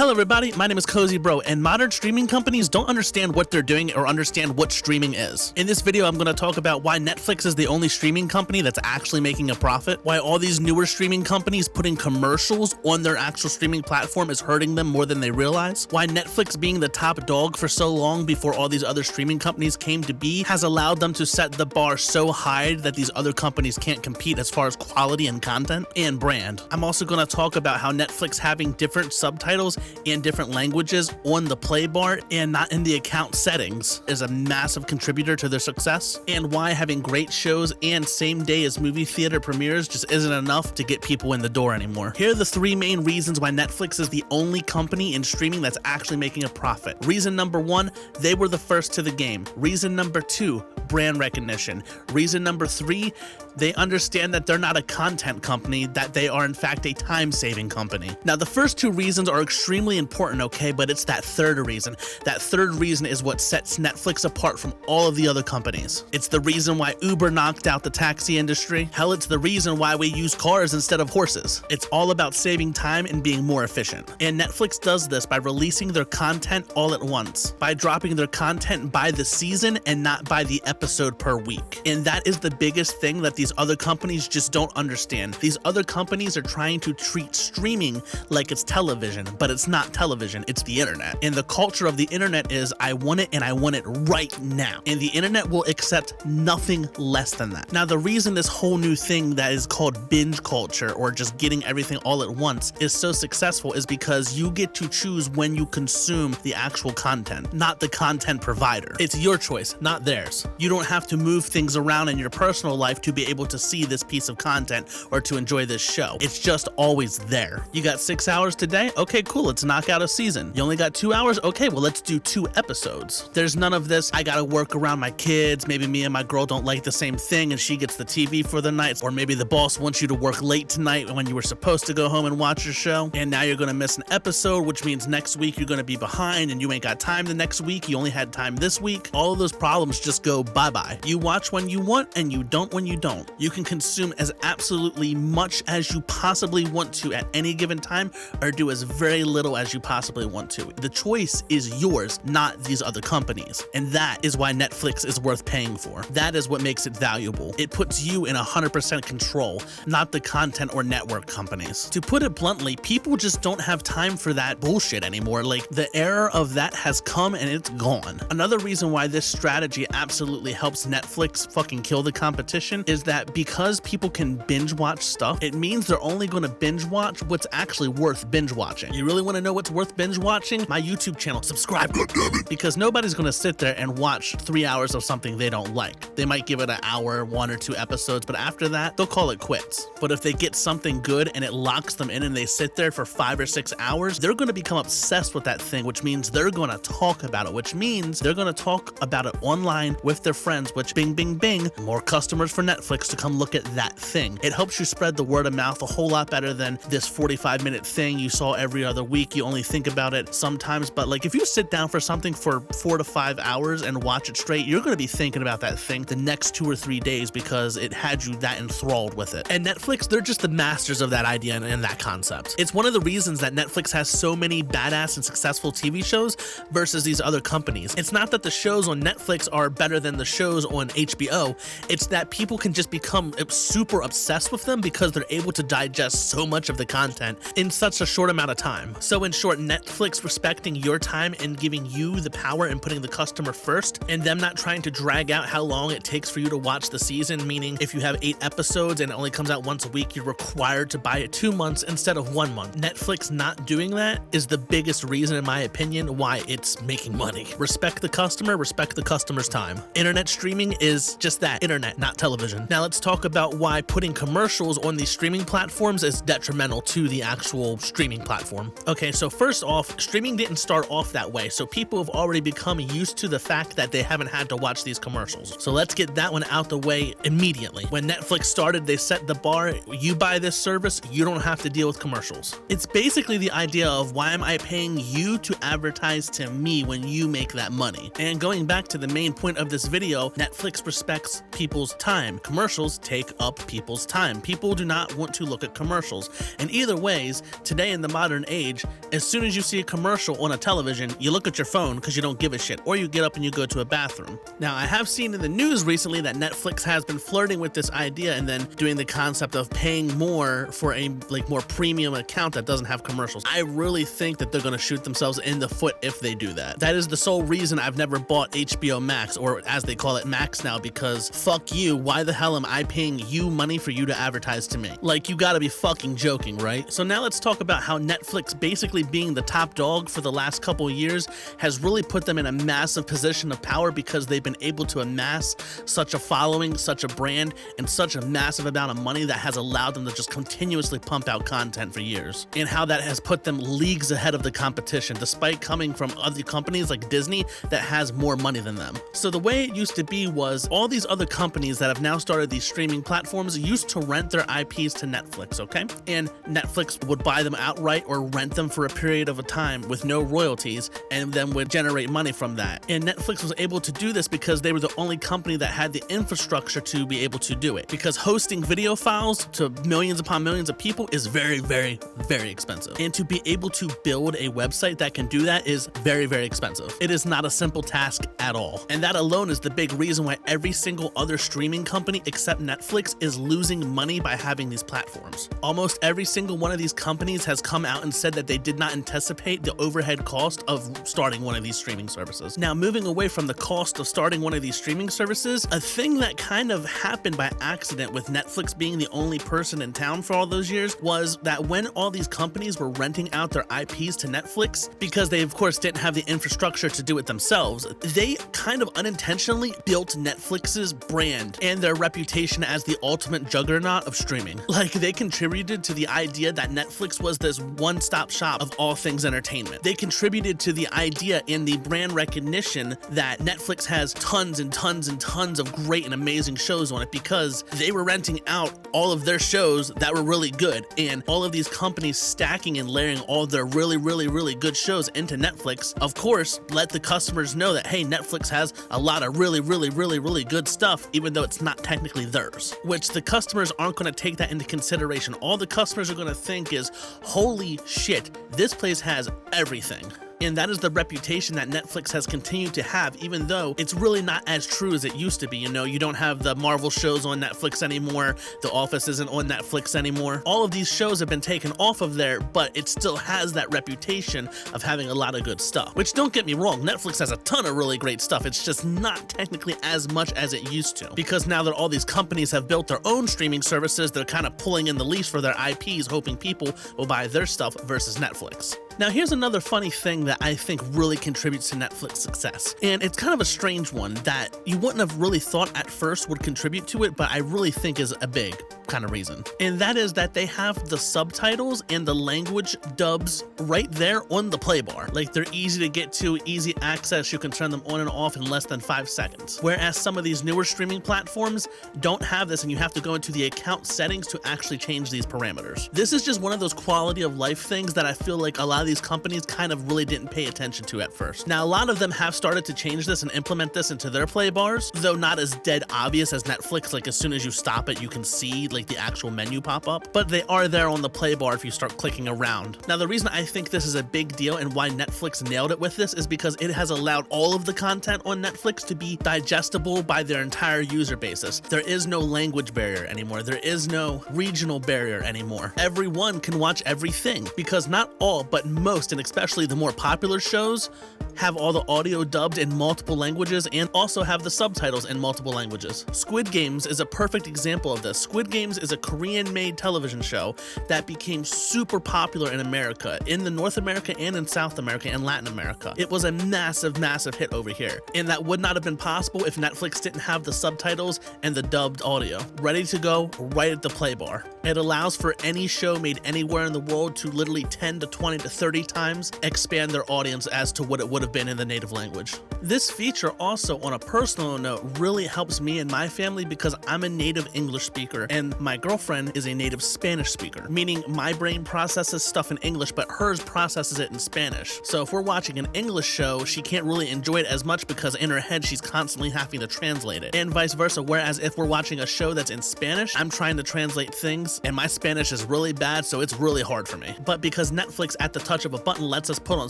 Hello everybody, my name is Cozy Bro, and modern streaming companies don't understand what they're doing or understand what streaming is. In this video, I'm going to talk about why Netflix is the only streaming company that's actually making a profit, why all these newer streaming companies putting commercials on their actual streaming platform is hurting them more than they realize, why Netflix being the top dog for so long before all these other streaming companies came to be has allowed them to set the bar so high that these other companies can't compete as far as quality and content and brand. I'm also going to talk about how Netflix having different subtitles and different languages on the play bar and not in the account settings is a massive contributor to their success, and why having great shows and same day as movie theater premieres just isn't enough to get people in the door anymore. Here are the three main reasons why Netflix is the only company in streaming that's actually making a profit. Reason number one, they were the first to the game. Reason number two, brand recognition. Reason number three, they understand that they're not a content company, that they are in fact a time-saving company. Now, the first two reasons are extremely important, okay, but it's that third reason. That third reason is what sets Netflix apart from all of the other companies. It's the reason why Uber knocked out the taxi industry. Hell, it's the reason why we use cars instead of horses. It's all about saving time and being more efficient. And Netflix does this by releasing their content all at once, by dropping their content by the season and not by the episode per week. And that is the biggest thing that these other companies just don't understand. These other companies are trying to treat streaming like it's television, but it's not television, it's the internet. And the culture of the internet is, I want it and I want it right now. And the internet will accept nothing less than that. Now, the reason this whole new thing that is called binge culture, or just getting everything all at once, is so successful is because you get to choose when you consume the actual content, not the content provider. It's your choice, not theirs. You don't have to move things around in your personal life to be able to see this piece of content or to enjoy this show. It's just always there. You got 6 hours today? Okay, cool, let's knock out a season. You only got 2 hours? Okay, well, let's do 2 episodes. There's none of this, I gotta work around my kids, maybe me and my girl don't like the same thing and she gets the TV for the night, or maybe the boss wants you to work late tonight when you were supposed to go home and watch your show, and now you're gonna miss an episode, which means next week you're gonna be behind and you ain't got time the next week, you only had time this week. All of those problems just go bye-bye. You watch when you want and you don't when you don't. You can consume as absolutely much as you possibly want to at any given time, or do as very little as you possibly want to. The choice is yours, not these other companies. And that is why Netflix is worth paying for. That is what makes it valuable. It puts you in 100% control, not the content or network companies. To put it bluntly, people just don't have time for that bullshit anymore. Like, the era of that has come and it's gone. Another reason why this strategy absolutely helps Netflix fucking kill the competition is that because people can binge watch stuff, it means they're only going to binge watch what's actually worth binge watching. You really want to know what's worth binge watching? My YouTube channel, subscribe, goddammit. Because nobody's going to sit there and watch 3 hours of something they don't like. They might give it an hour, 1 or 2 episodes, but after that, they'll call it quits. But if they get something good and it locks them in and they sit there for 5 or 6 hours, they're going to become obsessed with that thing, which means they're going to talk about it, which means they're going to talk about it online with their friends, which bing, bing, bing, more customers for Netflix to come look at that thing. It helps you spread the word of mouth a whole lot better than this 45-minute thing you saw every other week. You only think about it sometimes, but like if you sit down for something for 4 to 5 hours and watch it straight, you're going to be thinking about that thing the next 2 or 3 days because it had you that enthralled with it. And Netflix, they're just the masters of that idea and that concept. It's one of the reasons that Netflix has so many badass and successful TV shows versus these other companies. It's not that the shows on Netflix are better than the shows on HBO, it's that people can just become super obsessed with them because they're able to digest so much of the content in such a short amount of time. So in short, Netflix respecting your time and giving you the power and putting the customer first, and them not trying to drag out how long it takes for you to watch the season, meaning if you have 8 episodes and it only comes out once a week, you're required to buy it 2 months instead of 1 month. Netflix not doing that is the biggest reason, in my opinion, why it's making money. Respect the customer, respect the customer's time. Internet streaming is just that, internet, not television. Now let's talk about why putting commercials on these streaming platforms is detrimental to the actual streaming platform. Okay, so first off, streaming didn't start off that way, so people have already become used to the fact that they haven't had to watch these commercials. So let's get that one out the way immediately. When Netflix started, they set the bar, you buy this service, you don't have to deal with commercials. It's basically the idea of, why am I paying you to advertise to me when you make that money? And going back to the main point of this video, Netflix respects people's time. Commercials take up people's time. People do not want to look at commercials. And either ways, today in the modern age, as soon as you see a commercial on a television, you look at your phone because you don't give a shit, or you get up and you go to a bathroom. Now, I have seen in the news recently that Netflix has been flirting with this idea and then doing the concept of paying more for a more premium account that doesn't have commercials. I really think that they're going to shoot themselves in the foot if they do that. That is the sole reason I've never bought HBO Max, or as they call it, Max now, because fuck you, why the hell am I paying you money for you to advertise to me? Like, you gotta be fucking joking, right? So now let's talk about how Netflix, basically being the top dog for the last couple of years, has really put them in a massive position of power because they've been able to amass such a following, such a brand, and such a massive amount of money that has allowed them to just continuously pump out content for years, and how that has put them leagues ahead of the competition, despite coming from other companies like Disney that has more money than them. So the way it used to be was all these other companies that have now started these streaming platforms used to rent their IPs to Netflix, okay? And Netflix would buy them outright or rent them for a period of a time with no royalties, and then would generate money from that. And Netflix was able to do this because they were the only company that had the infrastructure to be able to do it. Because hosting video files to millions upon millions of people is very, very, very expensive. And to be able to build a website that can do that is very, very expensive. It is not a simple task at all. And that alone is the big reason why every single other streaming company except Netflix is losing money by having these platforms. Almost every single one of these companies has come out and said that they did not anticipate the overhead cost of starting one of these streaming services. Now, moving away from the cost of starting one of these streaming services, a thing that kind of happened by accident with Netflix being the only person in town for all those years was that when all these companies were renting out their IPs to Netflix, because they of course didn't have the infrastructure to do it themselves, they kind of unintentionally built Netflix's brand and their reputation as the ultimate juggernaut of streaming. Like, they contributed to the idea that Netflix was this one-stop shop of all things entertainment. They contributed to the idea and the brand recognition that Netflix has tons and tons and tons of great and amazing shows on it because they were renting out all of their shows that were really good, and all of these companies stacking and layering all their really, really, really good shows into Netflix, of course, let the customers know that, hey, Netflix has a lot of really, really, really, really good stuff, even though it's not technically theirs, which the customers aren't going to take that into consideration. All the customers are going to think is, holy shit, this place has everything. And that is the reputation that Netflix has continued to have, even though it's really not as true as it used to be. You know, you don't have the Marvel shows on Netflix anymore. The Office isn't on Netflix anymore. All of these shows have been taken off of there, but it still has that reputation of having a lot of good stuff. Which, don't get me wrong, Netflix has a ton of really great stuff. It's just not technically as much as it used to. Because now that all these companies have built their own streaming services, they're kind of pulling in the leash for their IPs, hoping people will buy their stuff versus Netflix. Now, here's another funny thing that I think really contributes to Netflix success. And it's kind of a strange one that you wouldn't have really thought at first would contribute to it, but I really think is a big kind of reason. And that is that they have the subtitles and the language dubs right there on the play bar. Like, they're easy to get to, easy access. You can turn them on and off in less than 5 seconds. Whereas some of these newer streaming platforms don't have this, and you have to go into the account settings to actually change these parameters. This is just one of those quality of life things that I feel like a lot of these companies kind of really didn't pay attention to at first. Now, a lot of them have started to change this and implement this into their play bars, though not as dead obvious as Netflix. Like, as soon as you stop it, you can see like the actual menu pop up, but they are there on the play bar if you start clicking around. Now, the reason I think this is a big deal and why Netflix nailed it with this is because it has allowed all of the content on Netflix to be digestible by their entire user basis. There is no language barrier anymore. There is no regional barrier anymore. Everyone can watch everything because not all, but most, and especially the more popular shows, have all the audio dubbed in multiple languages and also have the subtitles in multiple languages. Squid Games is a perfect example of this. Squid Games is a Korean-made television show that became super popular in America, in the North America and in South America and Latin America. It was a massive, massive hit over here, and that would not have been possible if Netflix didn't have the subtitles and the dubbed audio ready to go right at the play bar. It allows for any show made anywhere in the world to literally 10 to 20 to 30 times expand their audience as to what it would have been in the native language. This feature also, on a personal note, really helps me and my family because I'm a native English speaker and my girlfriend is a native Spanish speaker, meaning my brain processes stuff in English, but hers processes it in Spanish. So if we're watching an English show, she can't really enjoy it as much because in her head, she's constantly having to translate it, and vice versa. Whereas if we're watching a show that's in Spanish, I'm trying to translate things kids, and my Spanish is really bad, so it's really hard for me. But because Netflix at the touch of a button lets us put on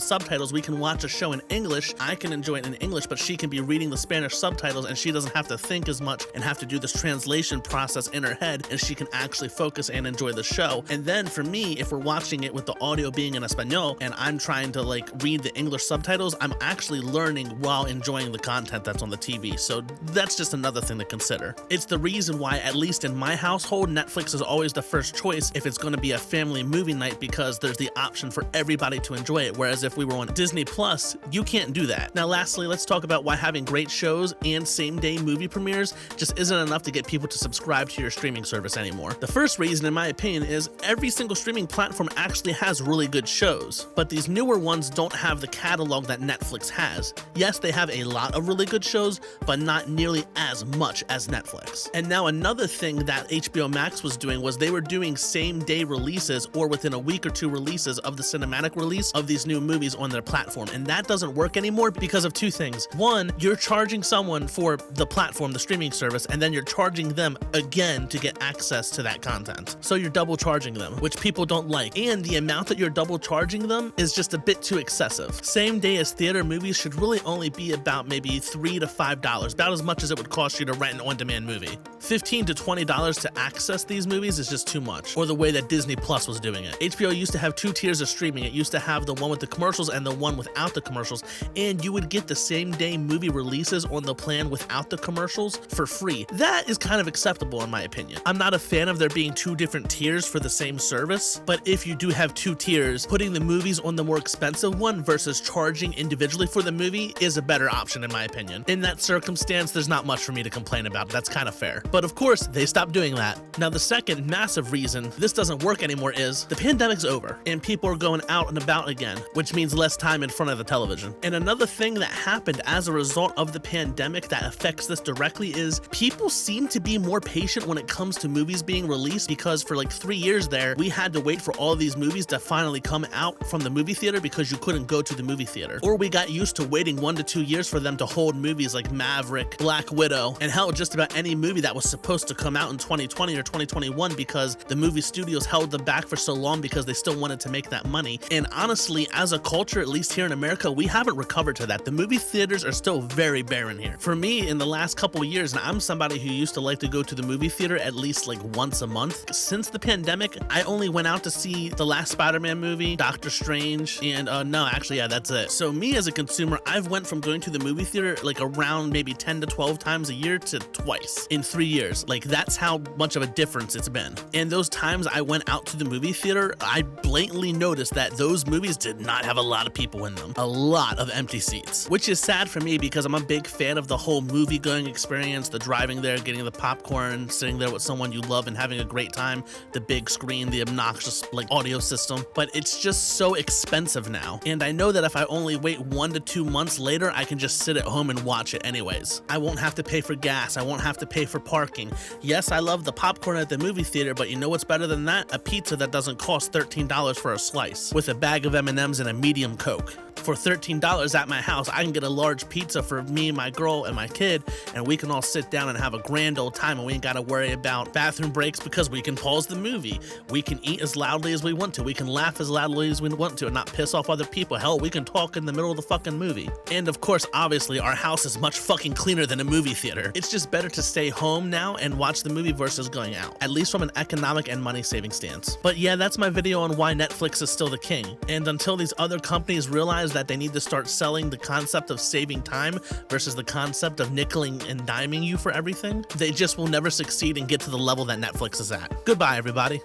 subtitles, we can watch a show in English. I can enjoy it in English, but she can be reading the Spanish subtitles, and she doesn't have to think as much and have to do this translation process in her head, and she can actually focus and enjoy the show. And then for me, if we're watching it with the audio being in Espanol, and I'm trying to like read the English subtitles, I'm actually learning while enjoying the content that's on the TV. So that's just another thing to consider. It's the reason why, at least in my household, Netflix is always the first choice if it's going to be a family movie night, because there's the option for everybody to enjoy it. Whereas if we were on Disney Plus, you can't do that. Now, lastly, let's talk about why having great shows and same-day movie premieres just isn't enough to get people to subscribe to your streaming service anymore. The first reason, in my opinion, is every single streaming platform actually has really good shows, but these newer ones don't have the catalog that Netflix has. Yes, they have a lot of really good shows, but not nearly as much as Netflix. And now another thing that HBO Max was doing was they were doing same-day releases or within a week or two releases of the cinematic release of these new movies on their platform, and that doesn't work anymore because of two things. One, you're charging someone for the platform, the streaming service, and then you're charging them again to get access to that content. So you're double charging them, which people don't like. And the amount that you're double charging them is just a bit too excessive. Same day as theater movies should really only be about maybe $3 to $5, about as much as it would cost you to rent an on-demand movie. $15 to $20 to access these movies is just too much, or the way that Disney Plus was doing it. HBO used to have two tiers of streaming. It used to have the one with the commercials and the one without the commercials, and you would get the same day movie releases on the plan without the commercials for free. That is kind of acceptable in my opinion. I'm not a fan of there being two different tiers for the same service, but if you do have two tiers, putting the movies on the more expensive one versus charging individually for the movie is a better option in my opinion. In that circumstance, there's not much for me to complain about. That's kind of fair. But of course, they stopped doing that. Now, the second massive reason this doesn't work anymore is the pandemic's over and people are going out and about again, which means less time in front of the television. And another thing that happened as a result of the pandemic that affects this directly is people seem to be more patient when it comes to movies being released, because for like 3 years there, we had to wait for all these movies to finally come out from the movie theater because you couldn't go to the movie theater. Or we got used to waiting 1 to 2 years for them to hold movies like Maverick, Black Widow, and hell, just about any movie that was supposed to come out in 2020 or 2021 because the movie studios held them back for so long because they still wanted to make that money. And honestly, as a culture, at least here in America, we haven't recovered to that. The movie theaters are still very barren here. For me, in the last couple of years, and I'm somebody who used to like to go to the movie theater at least like once a month. Since the pandemic, I only went out to see the last Spider-Man movie, Doctor Strange, and no, actually, yeah, that's it. So me as a consumer, I've went from going to the movie theater like around maybe 10 to 12 times a year to twice in 3 years. Like, that's how much of a difference it's been. And those times I went out to the movie theater, I blatantly noticed that those movies did not have a lot of people in them. A lot of empty seats, which is sad for me because I'm a big fan of the whole movie-going experience, the driving there, getting the popcorn, sitting there with someone you love and having a great time, the big screen, the obnoxious like audio system, but it's just so expensive now. And I know that if I only wait 1 to 2 months later, I can just sit at home and watch it anyways. I won't have to pay for gas. I won't have to pay for parking. Yes, I love the popcorn at the movie theater, but you know what's better than that? A pizza that doesn't cost $13 for a slice with a bag of M&Ms and a medium Coke. For $13 at my house, I can get a large pizza for me, my girl, and my kid, and we can all sit down and have a grand old time, and we ain't gotta worry about bathroom breaks because we can pause the movie. We can eat as loudly as we want to. We can laugh as loudly as we want to and not piss off other people. Hell, we can talk in the middle of the fucking movie. And of course, obviously, our house is much fucking cleaner than a movie theater. It's just better to stay home now and watch the movie versus going out, at least from an economic and money-saving stance. But yeah, that's my video on why Netflix is still the king. And until these other companies realize that they need to start selling the concept of saving time versus the concept of nickeling and diming you for everything, they just will never succeed and get to the level that Netflix is at. Goodbye, everybody.